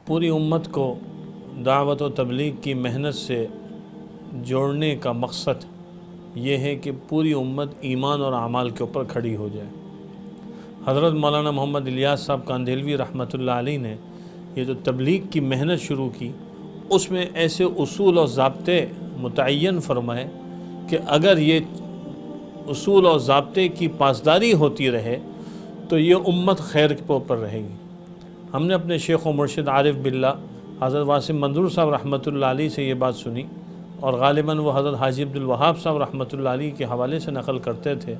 پوری امت کو دعوت و تبلیغ کی محنت سے جوڑنے کا مقصد یہ ہے کہ پوری امت ایمان اور اعمال کے اوپر کھڑی ہو جائے۔ حضرت مولانا محمد الیاس صاحب کاندھلوی رحمۃ اللہ علیہ نے یہ جو تبلیغ کی محنت شروع کی، اس میں ایسے اصول اور ضابطے متعین فرمائے کہ اگر یہ اصول اور ضابطے کی پاسداری ہوتی رہے تو یہ امت خیر کے اوپر رہے گی۔ ہم نے اپنے شیخ و مرشد عارف باللہ حضرت واسم منظور صاحب رحمۃ اللہ علیہ سے یہ بات سنی، اور غالباً وہ حضرت حاجی عبدالوہاب صاحب رحمۃ اللہ علیہ کے حوالے سے نقل کرتے تھے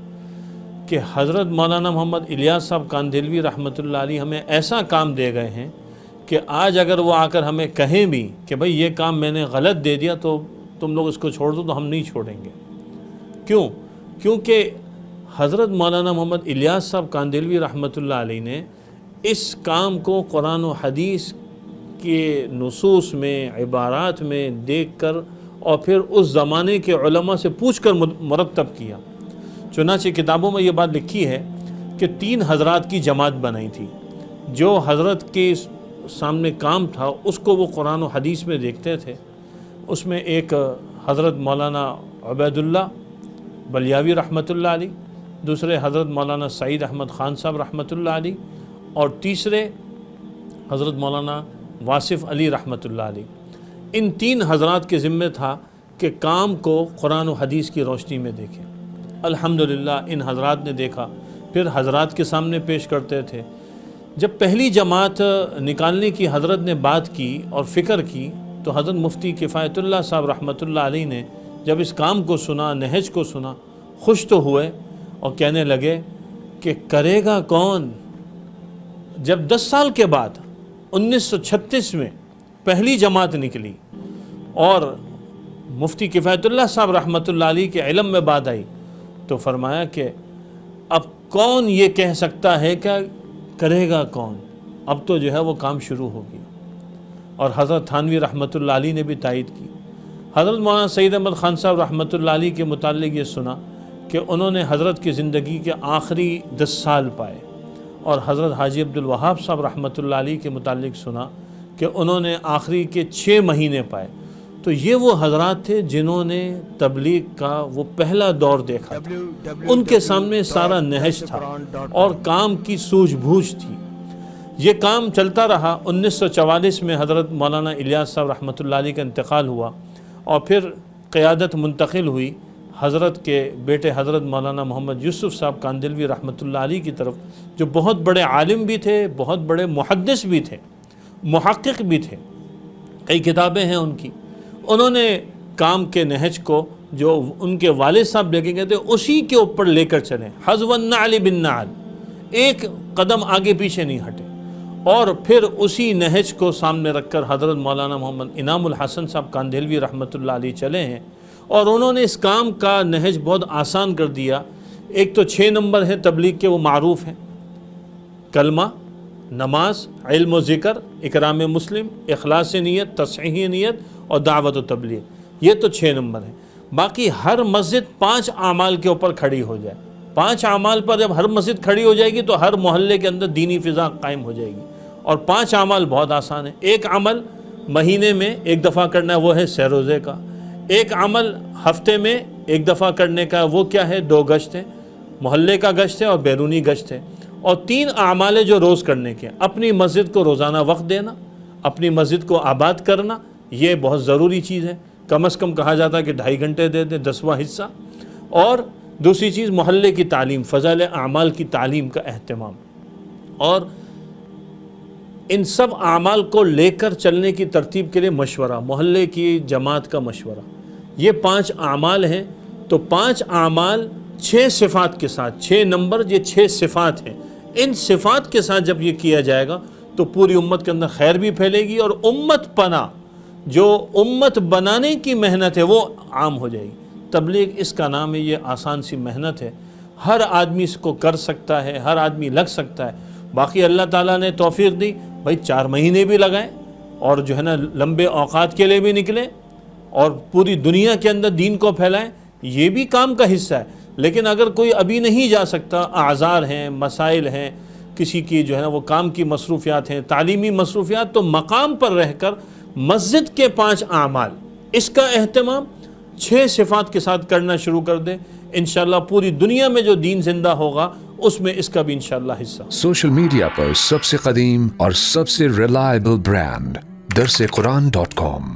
کہ حضرت مولانا محمد الیاس صاحب کاندھلوی رحمۃ اللہ علیہ ہمیں ایسا کام دے گئے ہیں کہ آج اگر وہ آ کر ہمیں کہیں بھی کہ بھئی یہ کام میں نے غلط دے دیا تو تم لوگ اس کو چھوڑ دو، تو ہم نہیں چھوڑیں گے۔ کیوں؟ کیونکہ حضرت مولانا محمد الیاس صاحب کاندھلوی رحمۃ اللہ علیہ نے اس کام کو قرآن و حدیث کے نصوص میں، عبارات میں دیکھ کر اور پھر اس زمانے کے علماء سے پوچھ کر مرتب کیا۔ چنانچہ کتابوں میں یہ بات لکھی ہے کہ 3 حضرات کی جماعت بنائی تھی۔ جو حضرت کے سامنے کام تھا اس کو وہ قرآن و حدیث میں دیکھتے تھے۔ اس میں ایک حضرت مولانا عبید اللہ بلیاوی رحمۃ اللہ علیہ، دوسرے حضرت مولانا سعید احمد خان صاحب رحمۃ اللہ علیہ، اور تیسرے حضرت مولانا واصف علی رحمۃ اللہ علیہ۔ ان 3 حضرات کے ذمہ تھا کہ کام کو قرآن و حدیث کی روشنی میں دیکھیں۔ الحمدللہ ان حضرات نے دیکھا، پھر حضرات کے سامنے پیش کرتے تھے۔ جب پہلی جماعت نکالنے کی حضرت نے بات کی اور فکر کی تو حضرت مفتی کفایت اللہ صاحب رحمۃ اللہ علیہ نے جب اس کام کو سنا، نہج کو سنا، خوش تو ہوئے اور کہنے لگے کہ کرے گا کون؟ جب 10 سال کے بعد 1936 میں پہلی جماعت نکلی اور مفتی کفایت اللہ صاحب رحمۃ اللہ علیہ کے علم میں بات آئی تو فرمایا کہ اب کون یہ کہہ سکتا ہے کہ کرے گا کون؟ اب تو جو ہے وہ کام شروع ہوگی۔ اور حضرت تھانوی رحمۃ اللہ علیہ نے بھی تائید کی۔ حضرت مولانا سعید احمد خان صاحب رحمۃ اللہ علیہ کے متعلق یہ سنا کہ انہوں نے حضرت کی زندگی کے آخری 10 سال پائے، اور حضرت حاجی عبدالوہاب صاحب رحمۃ اللہ علیہ کے متعلق سنا کہ انہوں نے آخری کے 6 مہینے پائے۔ تو یہ وہ حضرات تھے جنہوں نے تبلیغ کا وہ پہلا دور دیکھا تھا، ان کے سامنے سارا نہج تھا اور کام کی سوجھ بوجھ تھی۔ یہ کام چلتا رہا۔ 1944 میں حضرت مولانا الیاس صاحب رحمۃ اللہ علیہ کا انتقال ہوا، اور پھر قیادت منتقل ہوئی حضرت کے بیٹے حضرت مولانا محمد یوسف صاحب کاندھلوی رحمۃ اللہ علیہ کی طرف، جو بہت بڑے عالم بھی تھے، بہت بڑے محدث بھی تھے، محقق بھی تھے، کئی کتابیں ہیں ان کی۔ انہوں نے کام کے نہج کو جو ان کے والد صاحب لے کے گئے تھے اسی کے اوپر لے کر چلیں، حذو النعل بالنعل، ایک قدم آگے پیچھے نہیں ہٹے، اور پھر اسی نہج کو سامنے رکھ کر حضرت مولانا محمد انعام الحسن صاحب کاندھلوی رحمۃ اللہ علیہ چلے ہیں، اور انہوں نے اس کام کا نہج بہت آسان کر دیا۔ ایک تو 6 نمبر ہے تبلیغ کے، وہ معروف ہیں: کلمہ، نماز، علم و ذکر، اکرام مسلم، اخلاص نیت، تصحیح نیت اور دعوت و تبلیغ۔ یہ تو 6 نمبر ہیں۔ باقی ہر مسجد 5 اعمال کے اوپر کھڑی ہو جائے۔ 5 اعمال پر جب ہر مسجد کھڑی ہو جائے گی تو ہر محلے کے اندر دینی فضا قائم ہو جائے گی۔ اور 5 اعمال بہت آسان ہیں۔ ایک عمل مہینے میں 1 دفعہ کرنا ہے، وہ ہے سہ روزے کا۔ ایک عمل ہفتے میں 1 دفعہ کرنے کا، وہ کیا ہے؟ 2 گشت ہے، محلے کا گشت ہے اور بیرونی گشت ہے۔ اور 3 اعمال جو روز کرنے کے: اپنی مسجد کو روزانہ وقت دینا، اپنی مسجد کو آباد کرنا، یہ بہت ضروری چیز ہے، کم از کم کہا جاتا ہے کہ 2.5 گھنٹے دے دیں، 10واں حصہ۔ اور دوسری چیز محلے کی تعلیم، فضائل اعمال کی تعلیم کا اہتمام، اور ان سب اعمال کو لے کر چلنے کی ترتیب کے لیے مشورہ، محلے کی جماعت کا مشورہ۔ یہ 5 اعمال ہیں۔ تو 5 اعمال 6 صفات کے ساتھ، 6 نمبر، یہ 6 صفات ہیں۔ ان صفات کے ساتھ جب یہ کیا جائے گا تو پوری امت کے اندر خیر بھی پھیلے گی، اور امت پناہ، جو امت بنانے کی محنت ہے، وہ عام ہو جائے گی۔ تبلیغ اس کا نام ہے، یہ آسان سی محنت ہے، ہر آدمی اس کو کر سکتا ہے، ہر آدمی لگ سکتا ہے۔ باقی اللہ تعالیٰ نے توفیق دی، بھائی 4 مہینے بھی لگائیں، اور جو ہے نا لمبے اوقات کے لیے بھی نکلیں، اور پوری دنیا کے اندر دین کو پھیلائیں، یہ بھی کام کا حصہ ہے۔ لیکن اگر کوئی ابھی نہیں جا سکتا، اعذار ہیں، مسائل ہیں، کسی کی جو ہے نا وہ کام کی مصروفیات ہیں، تعلیمی مصروفیات، تو مقام پر رہ کر مسجد کے 5 اعمال، اس کا اہتمام 6 صفات کے ساتھ کرنا شروع کر دیں، انشاءاللہ پوری دنیا میں جو دین زندہ ہوگا اس میں اس کا بھی انشاءاللہ حصہ۔ سوشل میڈیا پر سب سے قدیم اور سب سے ریلائبل برانڈ درسقرآن.com